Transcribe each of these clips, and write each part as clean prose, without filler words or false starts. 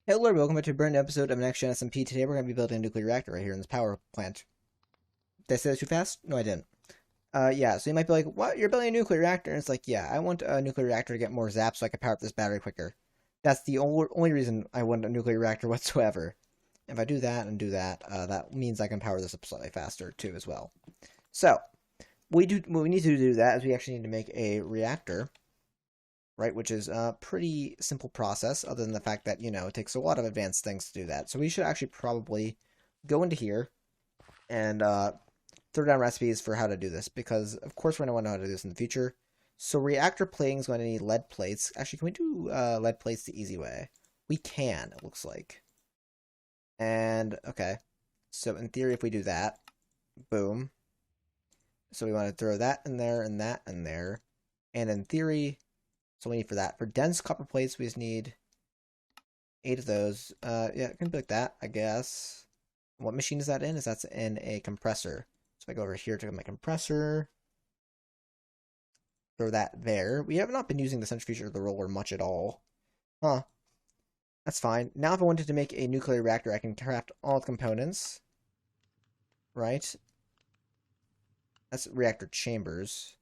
Hello, welcome back to a brand new episode of Next Gen SMP. Today we're going to be building a nuclear reactor right here in this power plant. Did I say that too fast? No, I didn't. Yeah, so you might be like, what? You're building a nuclear reactor? And it's like, yeah, I want a nuclear reactor to get more zaps so I can power up this battery quicker. That's the only reason I want a nuclear reactor whatsoever. If I do that and do that, that means I can power this up slightly faster too as well. So, what we need to do that is we actually need to make a reactor, right? Which is a pretty simple process, other than the fact that, it takes a lot of advanced things to do that. So we should actually probably go into here and throw down recipes for how to do this, because of course we're going to want to know how to do this in the future. So reactor plating is going to need lead plates. Actually, can we do lead plates the easy way? We can, it looks like. And, okay. So in theory, if we do that, boom. So we want to throw that in there and that in there. And in theory, so we need for that. For dense copper plates, we just need 8 of those. Yeah, it can be like that, I guess. What machine is that in? That's in a compressor. So if I go over here to my compressor, throw that there. We have not been using the centrifuge or the roller much at all. Huh. That's fine. Now if I wanted to make a nuclear reactor, I can craft all the components. Right? That's reactor chambers.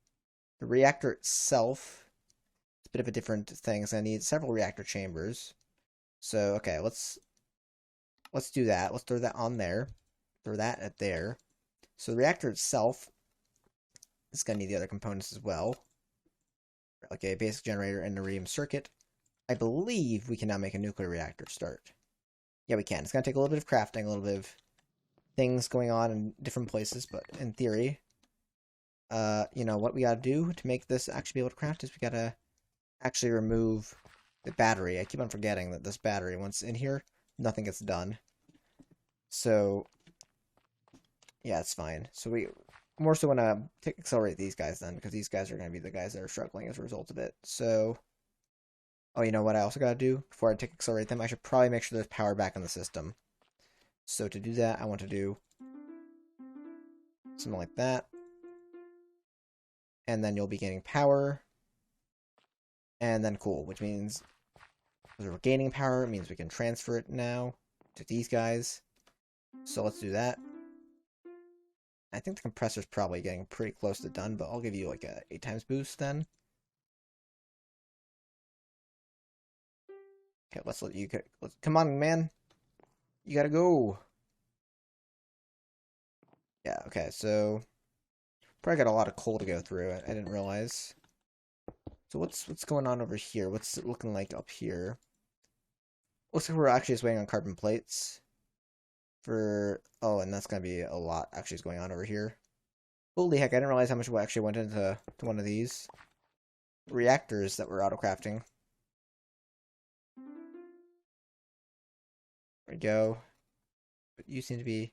The reactor itself, it's a bit of a different thing, so I need several reactor chambers. So, okay, let's do that. Let's throw that on there. Throw that at there. So the reactor itself is going to need the other components as well. Like a basic generator and a radium circuit. I believe we can now make a nuclear reactor start. Yeah, we can. It's going to take a little bit of crafting, a little bit of things going on in different places, but in theory, what we got to do to make this actually be able to craft is we got to actually remove the battery. I keep on forgetting that this battery, once in here, nothing gets done. So, yeah, it's fine. So we more so want to accelerate these guys then, because these guys are going to be the guys that are struggling as a result of it. So, oh, you know what I also got to do? Before I accelerate them, I should probably make sure there's power back in the system. So to do that, I want to do something like that. And then you'll be gaining power. And then cool, which means we're gaining power. It means we can transfer it now to these guys. So let's do that. I think the compressor's probably getting pretty close to done, but I'll give you like a 8 times boost then. Okay, let's let you come on, man. You gotta go. Yeah, okay, so probably got a lot of coal to go through. I didn't realize. So what's going on over here? What's it looking like up here? Looks like we're actually just waiting on carbon plates for and that's gonna be a lot actually is going on over here. Holy heck, I didn't realize how much actually went into one of these reactors that we're auto crafting. There we go. But you seem to be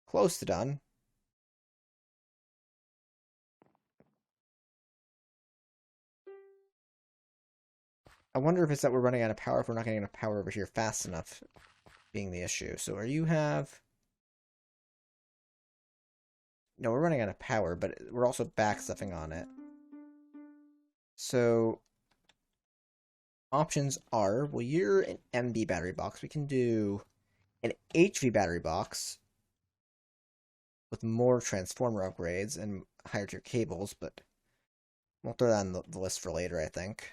close to done. I wonder if it's that we're running out of power, if we're not getting enough power over here fast enough being the issue. So you have... No, we're running out of power, but we're also back stuffing on it. So options are, well, you're an MB battery box. We can do an HV battery box with more transformer upgrades and higher tier cables, but we'll throw that on the list for later, I think.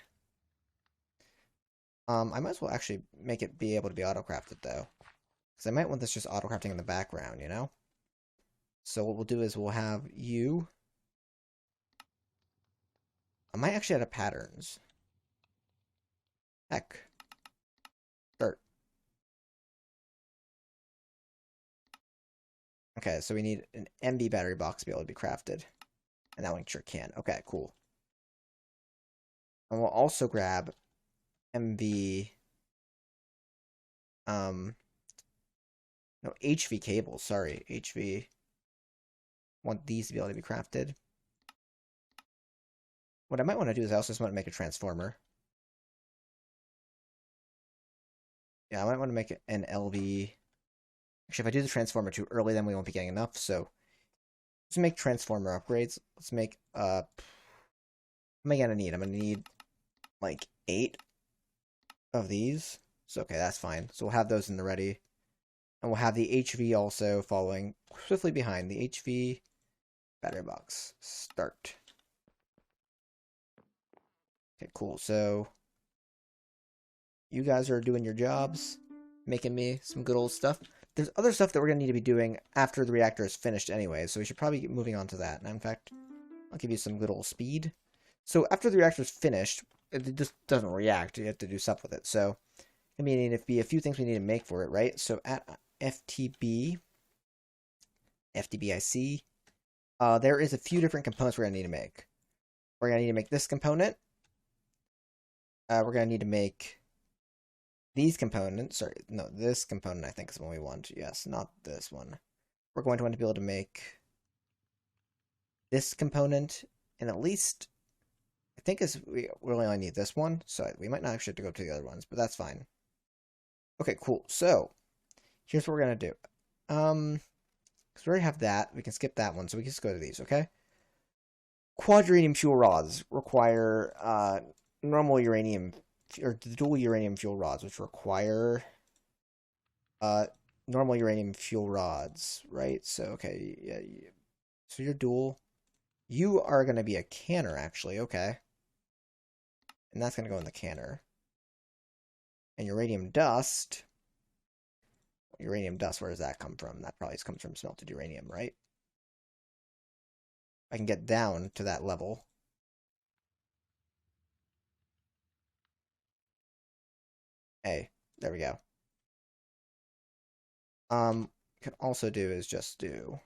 I might as well actually make it be able to be auto-crafted, though. Because I might want this just auto-crafting in the background, you know? So what we'll do is we'll have you... I might actually add a patterns. Heck. Start. Okay, so we need an MB battery box to be able to be crafted. And that one sure can. Okay, cool. And we'll also grab MV... No, HV cables, sorry. HV... Want these to be able to be crafted. What I might want to do is I also just want to make a transformer. Yeah, I might want to make an LV. Actually, if I do the transformer too early, then we won't be getting enough, so let's make transformer upgrades. Let's make, how many am I gonna need? I'm gonna need, like, 8 of these. So okay, that's fine. So we'll have those in the ready. And we'll have the HV also following swiftly behind. The HV battery box. Start. Okay, cool. So you guys are doing your jobs, making me some good old stuff. There's other stuff that we're going to need to be doing after the reactor is finished anyway, so we should probably get moving on to that. And in fact, I'll give you some good old speed. So after the reactor is finished, it just doesn't react. You have to do stuff with it. So, I mean, it'd be a few things we need to make for it, right? So at FTB, FTBIC, there is a few different components we're going to need to make. We're going to need to make this component. We're going to need to make these components. Sorry, no, this component I think is the one we want. Yes, not this one. We're going to want to be able to make this component, and at least I think we really only need this one, so we might not actually have to go to the other ones, but that's fine. Okay, cool. So here's what we're gonna do. Because we already have that, we can skip that one, so we can just go to these. Okay. Quaduranium fuel rods require normal uranium or dual uranium fuel rods, which require normal uranium fuel rods, right? So okay, yeah. So you're dual. You are gonna be a canner, actually. Okay. And that's going to go in the canner. And uranium dust, where does that come from? That probably comes from smelted uranium, right? I can get down to that level. Hey, there we go. Can also do is just do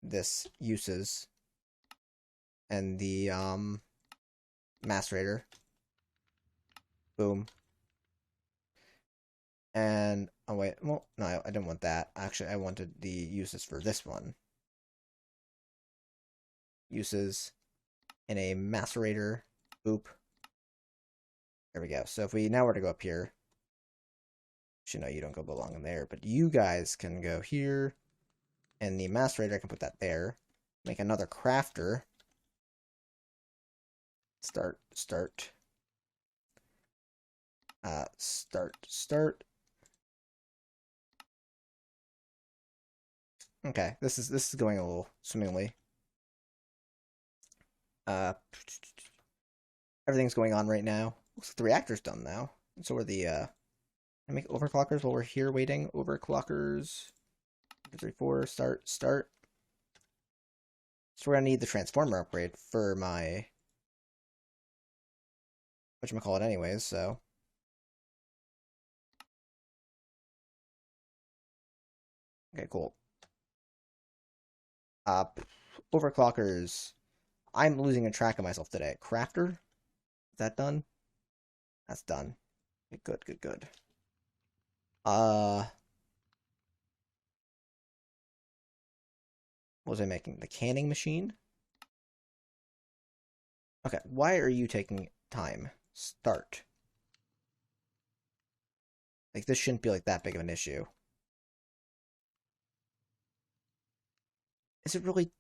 this uses and the macerator. Boom. And oh wait, well no, I didn't want that. Actually, I wanted the uses for this one. Uses in a macerator. Boop. There we go. So if we now were to go up here, actually, no, you don't go belong in there, but you guys can go here, and the macerator, I can put that there. Make another crafter. Start. Start. Okay, this is going a little swimmingly. Everything's going on right now. Looks like the reactor's done now. And so are the I make overclockers while we're here waiting. Overclockers. 2, 3, 4. Start. So we're gonna need the transformer upgrade for my whatchamacallit anyways, so. Okay, cool. Overclockers. I'm losing a track of myself today. Crafter? Is that done? That's done. Okay, good. What was I making? The canning machine? Okay, why are you taking time? Start. Like, this shouldn't be like that big of an issue. Is it really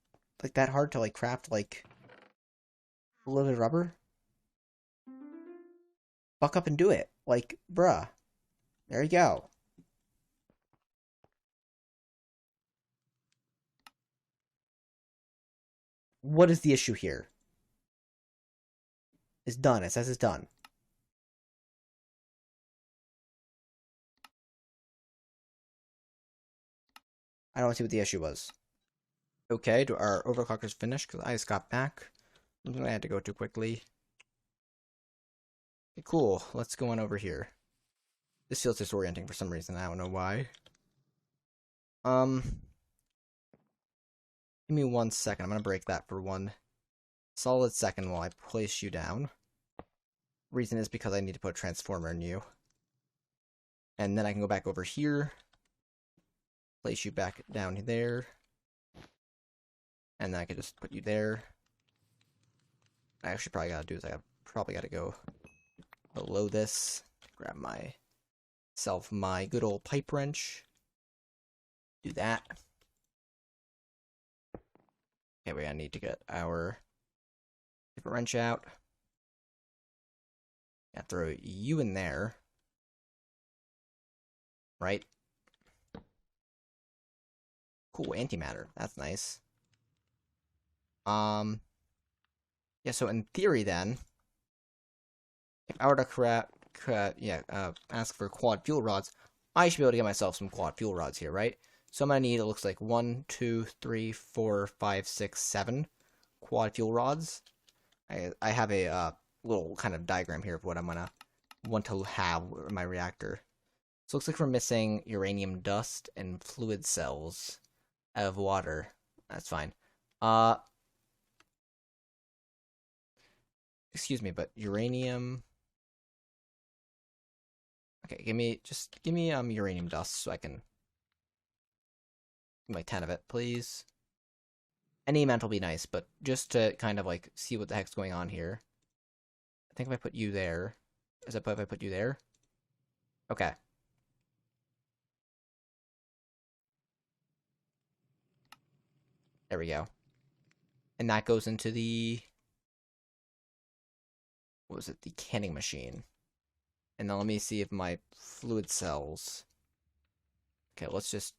like that hard to like craft like a little bit of rubber? Buck up and do it. Like, bruh. There you go. What is the issue here? It's done. It says it's done. I don't see what the issue was. Okay, do our overclockers finish? Because I just got back. I had to go too quickly. Okay, cool. Let's go on over here. This feels disorienting for some reason. I don't know why. Give me 1 second. I'm gonna break that for 1 solid second while I place you down. Reason is because I need to put a transformer in you. And then I can go back over here. Place you back down there. And then I can just put you there. I actually probably gotta do is I probably gotta go below this. Grab myself my good old pipe wrench. Do that. Okay, we're gonna need to get our paper wrench out. Yeah, throw you in there, right? Cool, antimatter. That's nice. Yeah, so in theory then, if I were to ask for quad fuel rods, I should be able to get myself some quad fuel rods here, right? So I'm gonna need, it looks like 1, 2, 3, 4, 5, 6, 7 quad fuel rods. I have a little kind of diagram here of what I'm gonna want to have in my reactor. So it looks like we're missing uranium dust and fluid cells out of water. That's fine. Uh, excuse me, but uranium. Okay, give me uranium dust so I can like 10 of it, please. Any amount will be nice, but just to kind of like see what the heck's going on here. I think if I put you there, is that if I put you there? Okay. There we go. And that goes into the, what was it? The canning machine. And then let me see if my fluid cells. Okay, let's just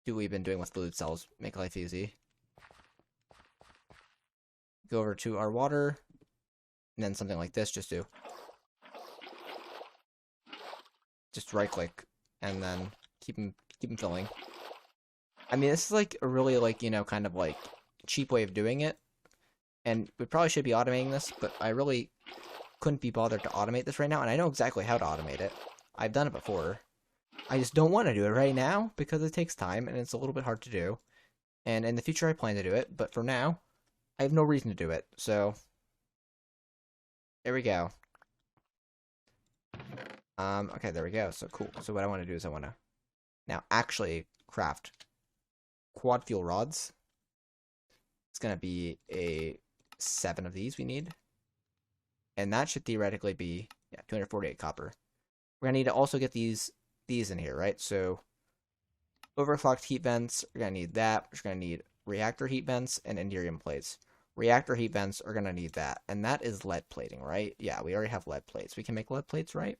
do what we've been doing with fluid cells. Make life easy. Go over to our water. And then something like this, just right click and then keep them filling. I mean, this is like a really like, kind of like cheap way of doing it. And we probably should be automating this, but I really couldn't be bothered to automate this right now, and I know exactly how to automate it. I've done it before. I just don't want to do it right now because it takes time and it's a little bit hard to do. And in the future I plan to do it, but for now, I have no reason to do it. So there we go. Okay, there we go. So cool. So what I want to do is I want to now actually craft quad fuel rods. It's gonna be a 7 of these we need. And that should theoretically be 248 copper. We're gonna need to also get these in here, right? So overclocked heat vents, we're gonna need that. We're gonna need reactor heat vents and enderium plates. Reactor heat vents are gonna need that, and that is lead plating, right? Yeah, we already have lead plates. We can make lead plates, right?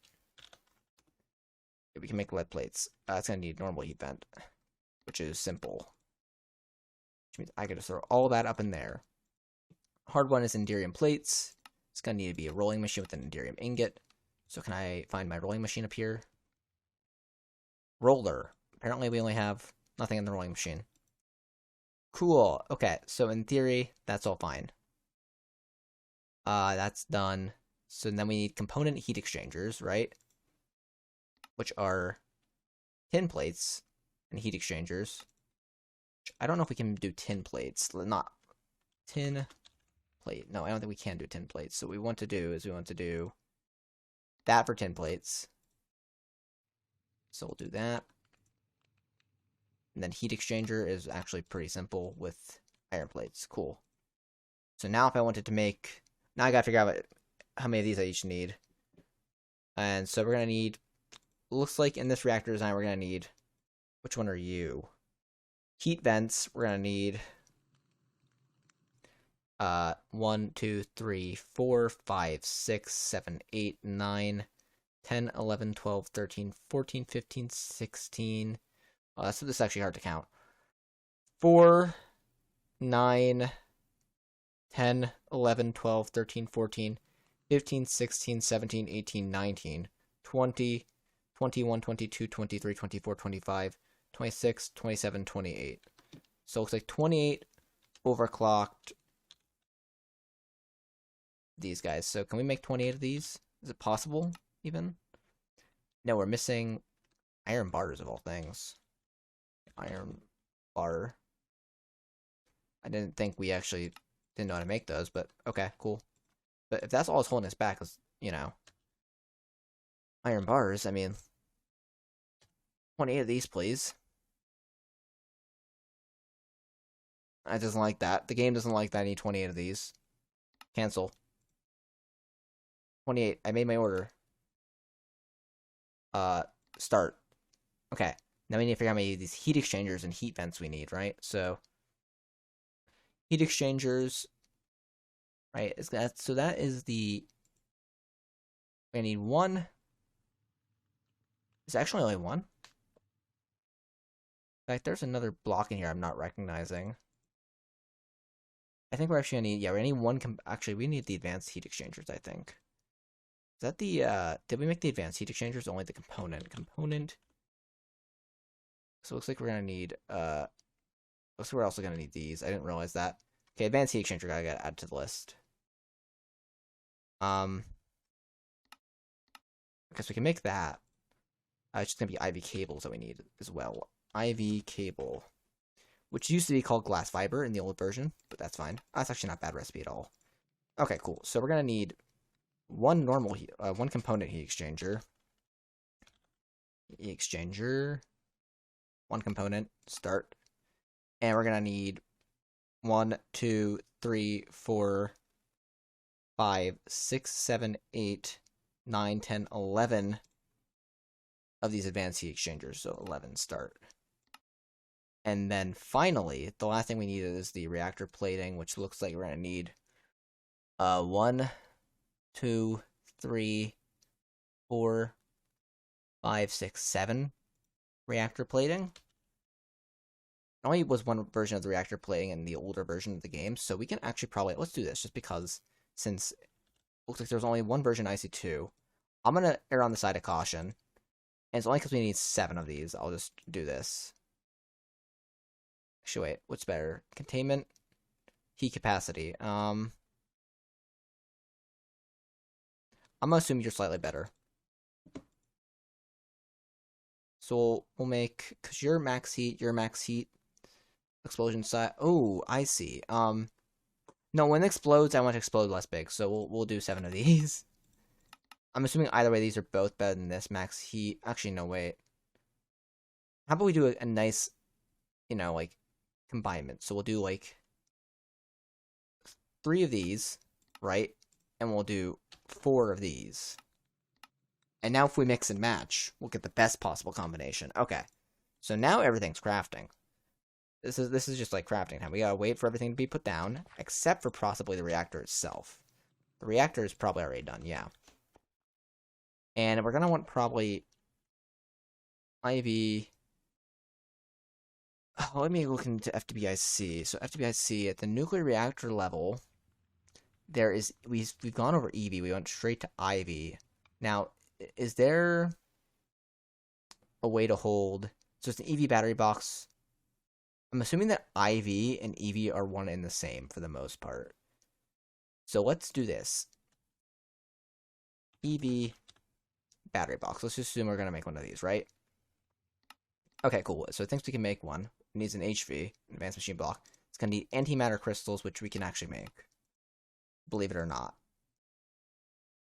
Yeah, we can make lead plates. It's gonna need normal heat vent, which is simple. Which means I could just throw all that up in there. Hard one is enderium plates. It's gonna need to be a rolling machine with an enderium ingot. So can I find my rolling machine up here? Roller. Apparently we only have nothing in the rolling machine. Cool. Okay, so in theory, that's all fine. That's done. So then we need component heat exchangers, right? Which are tin plates and heat exchangers. I don't know if we can do tin plates. Not tin plate. No, I don't think we can do tin plates. So what we want to do is we want to do that for tin plates. So we'll do that. And then heat exchanger is actually pretty simple with iron plates. Cool. So now if I wanted to make... Now I gotta figure out how many of these I each need. And so we're gonna need... Looks like in this reactor design we're gonna need... Which one are you? Heat vents, we're gonna need... 1, 2, 3, 4, 5, 6, 7, 8, 9, 10, 11, 12, 13, 14, 15, 16... this is actually hard to count. 4, 9, 10, 11, 12, 13, 14, 15, 16, 17, 18, 19, 20, 21, 22, 23, 24, 25, 26, 27, 28. So it looks like 28 overclocked these guys. So can we make 28 of these? Is it possible, even? No, we're missing iron bars of all things. Iron bar. I didn't think we actually didn't know how to make those, but okay, cool. But if that's all that's holding us back is, iron bars, I mean, 28 of these, please. I doesn't like that. The game doesn't like that I need 28 of these. Cancel. 28. I made my order. Start. Okay. Now we need to figure out how many of these heat exchangers and heat vents we need, right? So, heat exchangers, right? So that is the We need one. Is actually only one? In fact, there's another block in here I'm not recognizing. I think we're actually gonna need, yeah, we need one, actually, we need the advanced heat exchangers, I think. Is that the, did we make the advanced heat exchangers? Only the component. So it looks like we're gonna need, looks like we're also gonna need these. I didn't realize that. Okay, advanced heat exchanger gotta get added to the list. I guess we can make that. It's just gonna be IV cables that we need as well. IV cable, which used to be called glass fiber in the old version, but that's fine. That's actually not a bad recipe at all. Okay, cool. So we're gonna need one normal one component heat exchanger. Heat exchanger. One component. Start. And we're gonna need 1, 2, 3, 4, 5, 6, 7, 8, 9, 10, 11 of these advanced heat exchangers. So 11 start. And then finally, the last thing we need is the reactor plating, which looks like we're gonna need 1, 2, 3, 4, 5, 6, 7 reactor plating. Only was one version of the reactor plating in the older version of the game, so we can actually probably, let's do this, just because, since it looks like there's only one version IC2, I'm gonna err on the side of caution, and it's only because we need 7 of these, I'll just do this. Actually, wait, what's better? Containment, heat capacity. I'm gonna assume you're slightly better. So we'll make, because your max heat, explosion side. Oh, I see. No, when it explodes, I want to explode less big, so we'll do 7 of these. I'm assuming either way, these are both better than this max heat. Actually, no, wait. How about we do a nice, like, combinement? So we'll do, like, 3 of these, right? And we'll do 4 of these. And now if we mix and match, we'll get the best possible combination. Okay. So now everything's crafting. This is just like crafting time. We gotta wait for everything to be put down, except for possibly the reactor itself. The reactor is probably already done, yeah. And we're gonna want probably IV. Oh, let me look into FTBIC. So FTBIC at the nuclear reactor level, there is we've gone over EV. We went straight to IV. Now, is there a way to hold? So it's an EV battery box. I'm assuming that IV and EV are one and the same for the most part. So let's do this. EV battery box. Let's just assume we're going to make one of these, right? Okay, cool. So it thinks we can make one. It needs an HV, advanced machine block. It's going to need antimatter crystals, which we can actually make. Believe it or not.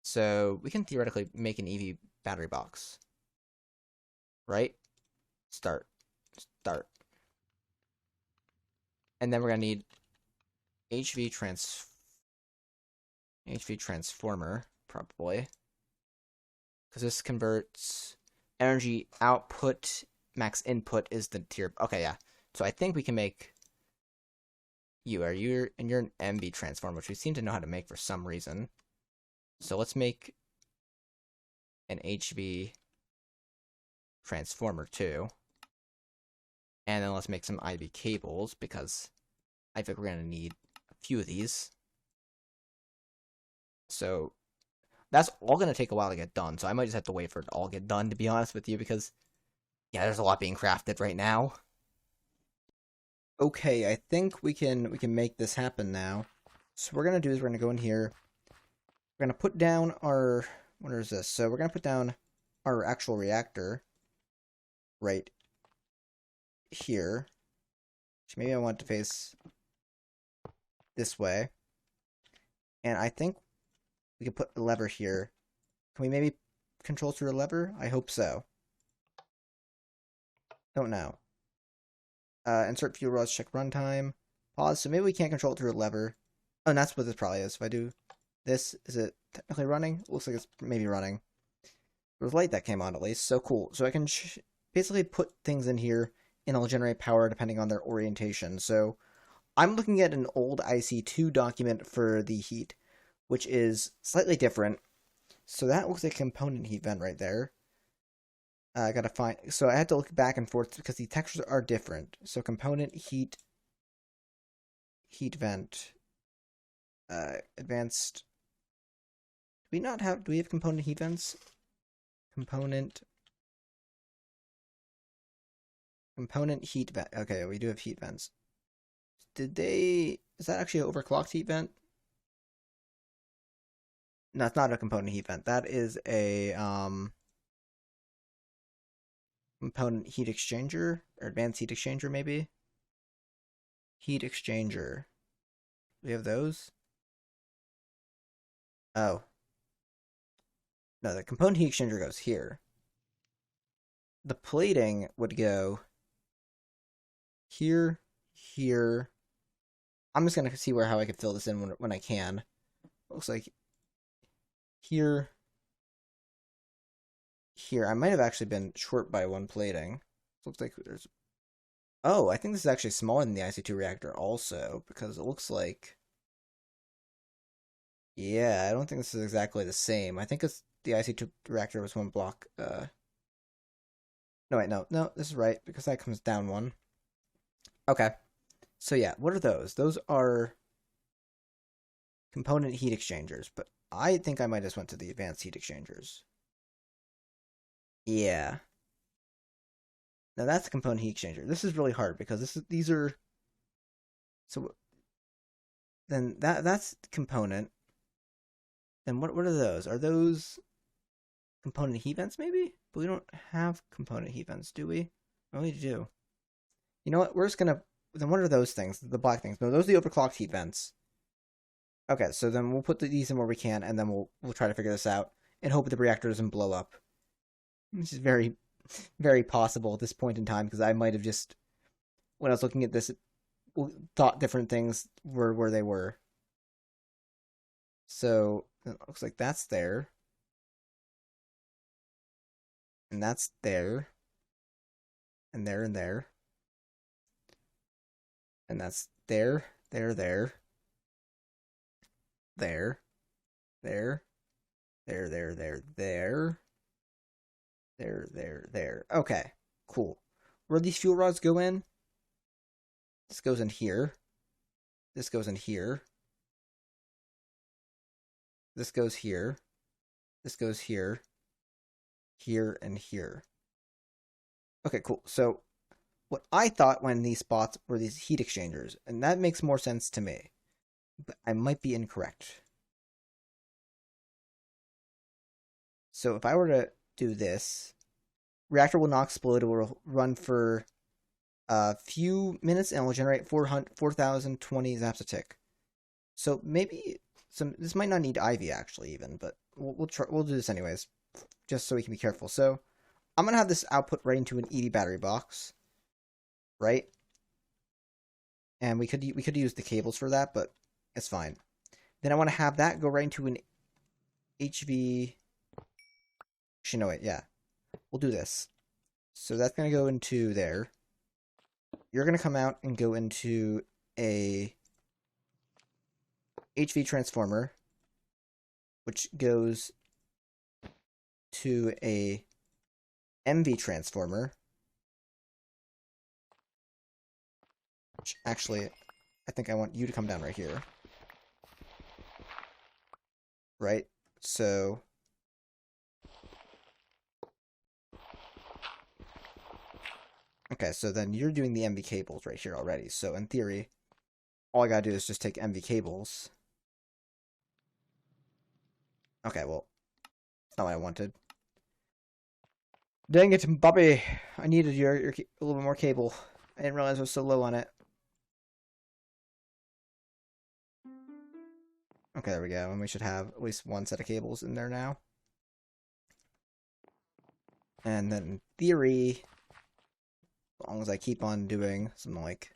So we can theoretically make an EV battery box. Right? Start. And then we're going to need HV transformer, probably. Because this converts energy output, max input is the tier. Okay, yeah. So I think we can make you're an MV transformer, which we seem to know how to make for some reason. So let's make an HV transformer too. And then let's make some IV cables, because I think we're going to need a few of these. So that's all going to take a while to get done, so I might just have to wait for it to all get done, to be honest with you, because, yeah, there's a lot being crafted right now. Okay, I think we can make this happen now. So what we're going to do is we're going to go in here. We're going to put down our... What is this? So we're going to put down our actual reactor right here. So maybe I want it to face this way. And I think we can put a lever here. Can we maybe control through a lever? I hope so. Don't know. Insert fuel rods, check runtime. Pause. So maybe we can't control it through a lever. Oh, and that's what this probably is. If I do this, is it technically running? Looks like it's maybe running. There was light that came on at least. So cool. So I can basically put things in here and it'll generate power depending on their orientation. So I'm looking at an old IC2 document for the heat, which is slightly different. So that looks like a component heat vent right there. I gotta find. So I had to look back and forth because the textures are different. So component heat vent. Advanced. Do we not have? Do we have component heat vents? Component heat vent. Okay, we do have heat vents. Did they? Is that actually an overclocked heat vent? No, it's not a component heat vent. That is a component heat exchanger or advanced heat exchanger maybe. Heat exchanger. We have those. Oh no, the component heat exchanger goes here. The plating would go here, here. I'm just gonna see how I can fill this in when I can. Looks like here, here. I might have actually been short by one plating. Looks like there's. Oh, I think this is actually smaller than the IC2 reactor also, because it looks like. Yeah, I don't think this is exactly the same. I think it's the IC2 reactor was one block. No, wait, no, this is right, because that comes down one. Okay. So yeah, what are those? Those are component heat exchangers, but I think I might just went to the advanced heat exchangers. Yeah. Now that's a component heat exchanger. This is really hard because these are so then that's component. Then what are those? Are those component heat vents maybe? But we don't have component heat vents, do we? Oh, we do. You know what? We're just gonna then what are those things? The black things. No, those are the overclocked heat vents. Okay, so then we'll put these in where we can, and then we'll try to figure this out and hope the reactor doesn't blow up. Which is very, very possible at this point in time because I might have just when I was looking at this thought different things were where they were. So it looks like that's there. And that's there. And there and there. And that's there, there, there. There. There. There, there, there, there. There, there, there. Okay. Cool. Where these fuel rods go in? This goes in here. This goes in here. This goes here. This goes here. Here and here. Okay, cool. So what I thought when these spots were these heat exchangers, and that makes more sense to me. But I might be incorrect. So if I were to do this, reactor will not explode. It will run for a few minutes and will generate 4,020 zaps a tick. So maybe this might not need Ivy actually even, but we'll try. We'll do this anyways, just so we can be careful. So I'm gonna have this output right into an EV battery box, right? And we could use the cables for that, but it's fine. Then I want to have that go right into an HV. Actually, no, wait, yeah. We'll do this. So that's going to go into there. You're going to come out and go into a HV transformer, which goes to a MV transformer. Which actually, I think I want you to come down right here. Right? So okay, so then you're doing the MV cables right here already. So in theory, all I gotta do is just take MV cables. Okay, well, that's not what I wanted. Dang it, Bobby! I needed your a little bit more cable. I didn't realize I was so low on it. Okay, there we go. And we should have at least one set of cables in there now. And then in theory, as long as I keep on doing something like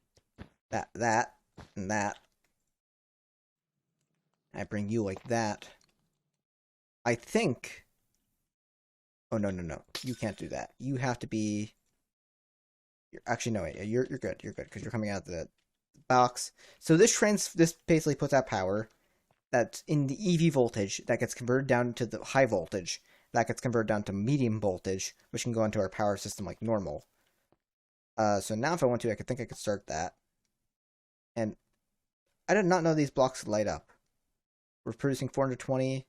that, and that, I bring you like that, I think... Oh, no. You can't do that. You have to be... Actually, no, wait. You're good. You're good, because you're coming out of the box. So this basically puts out power, that's in the EV voltage that gets converted down to the high voltage, that gets converted down to medium voltage, which can go into our power system like normal. So now if I want to, I think I could start that. And I did not know these blocks light up. We're producing 420,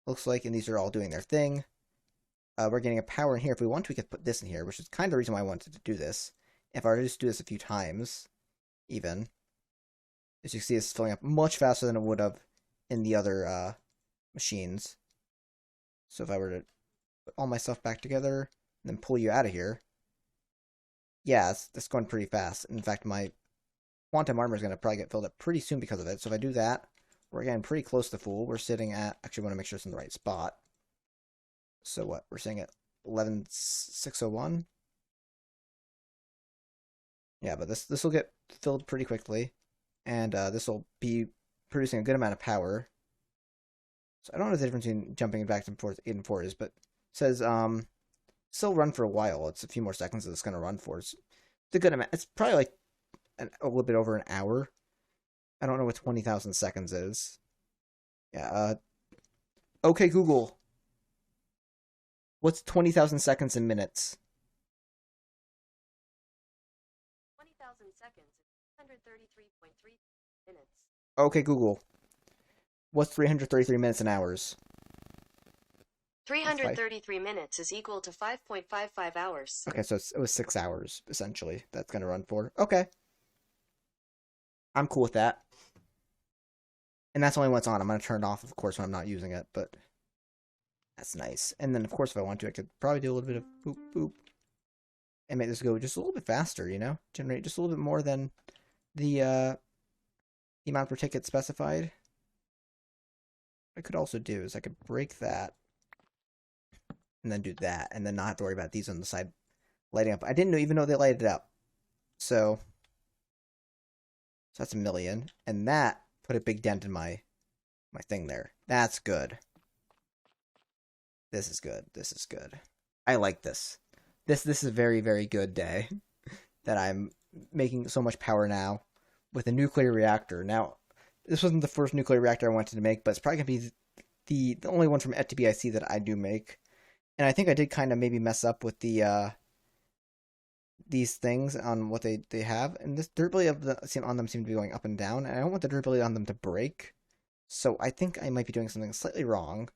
looks like, and these are all doing their thing. We're getting a power in here. If we want to, we could put this in here, which is kind of the reason why I wanted to do this. If I were to just do this a few times, even, as you can see, it's filling up much faster than it would have in the other machines. So if I were to put all my stuff back together and then pull you out of here, yeah, that's going pretty fast. In fact, my quantum armor is going to probably get filled up pretty soon because of it. So if I do that, we're getting pretty close to full. We're sitting at, actually, I want to make sure it's in the right spot. So what? We're sitting at 11,601. Yeah, but this will get filled pretty quickly, and this will be producing a good amount of power. So I don't know the difference between jumping back and forth 8 and 4 is, but it says still run for a while. It's a few more seconds that it's going to run for. It's a good amount. It's probably like a little bit over an hour. I don't know what 20,000 seconds is. Yeah. Okay, Google. What's 20,000 seconds in minutes? 20,000 seconds is 133.3 minutes. Okay, Google. What's 333 minutes in hours? 333 minutes is equal to 5.55 hours. Okay, so it was 6 hours, essentially, that's going to run for. Okay. I'm cool with that. And that's only when it's on. I'm going to turn it off, of course, when I'm not using it, but that's nice. And then, of course, if I want to, I could probably do a little bit of boop, boop, and make this go just a little bit faster, you know? Generate just a little bit more than the amount per ticket specified. What I could also do is I could break that and then do that, and then not have to worry about these on the side lighting up. I didn't even know they lighted up. So that's 1,000,000, and that put a big dent in my thing there. That's good. This is good. This is good. I like this. This is a very, very good day that I'm making so much power now with a nuclear reactor. Now, this wasn't the first nuclear reactor I wanted to make, but it's probably going to be the only one from ETBIC that I do make. And I think I did kind of maybe mess up with the these things on what they have. And this durability of on them seem to be going up and down. And I don't want the durability on them to break. So I think I might be doing something slightly wrong,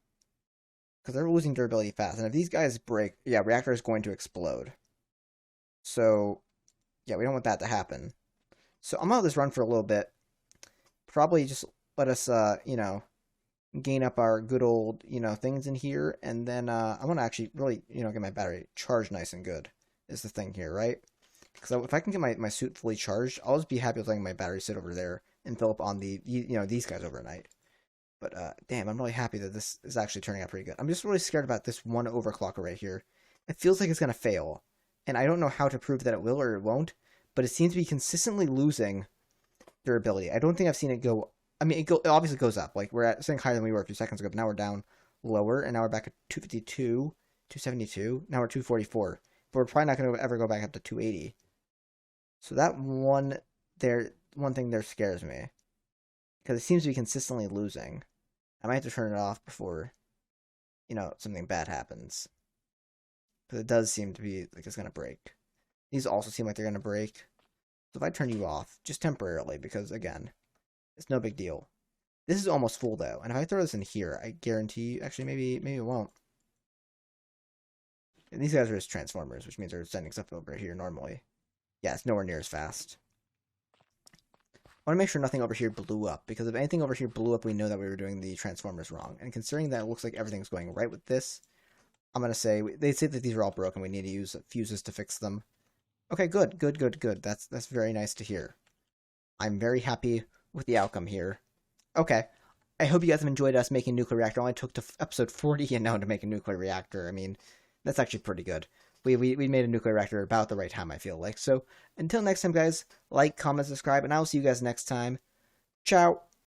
because they're losing durability fast. And if these guys break, yeah, reactor is going to explode. So, yeah, we don't want that to happen. So I'm going to let this run for a little bit. Probably just let us, gain up our good old, things in here. And then I want to actually really, get my battery charged nice and good is the thing here, right? Because if I can get my suit fully charged, I'll just be happy with letting my battery sit over there and fill up on these guys overnight. But, damn, I'm really happy that this is actually turning out pretty good. I'm just really scared about this one overclocker right here. It feels like it's going to fail. And I don't know how to prove that it will or it won't, but it seems to be consistently losing durability. I don't think I've seen it go... I mean, it obviously goes up. Like, we're sitting higher than we were a few seconds ago, but now we're down lower, and now we're back at 252, 272, now we're 244. But we're probably not going to ever go back up to 280. So that one thing there scares me, because it seems to be consistently losing. I might have to turn it off before, something bad happens. Because it does seem to be like it's going to break. These also seem like they're going to break. So if I turn you off, just temporarily, because, again, it's no big deal. This is almost full, though. And if I throw this in here, I guarantee... Actually, maybe it won't. And these guys are just transformers, which means they're sending stuff over here normally. Yeah, it's nowhere near as fast. I want to make sure nothing over here blew up, because if anything over here blew up, we know that we were doing the transformers wrong. And considering that it looks like everything's going right with this, I'm going to say... They say that these are all broken. We need to use fuses to fix them. Okay, good. That's very nice to hear. I'm very happy with the outcome here. Okay. I hope you guys have enjoyed us making Nuclear Reactor. It only took to episode 40 and now to make a Nuclear Reactor. I mean, that's actually pretty good. We made a Nuclear Reactor about the right time, I feel like. So, until next time, guys, like, comment, subscribe, and I will see you guys next time. Ciao!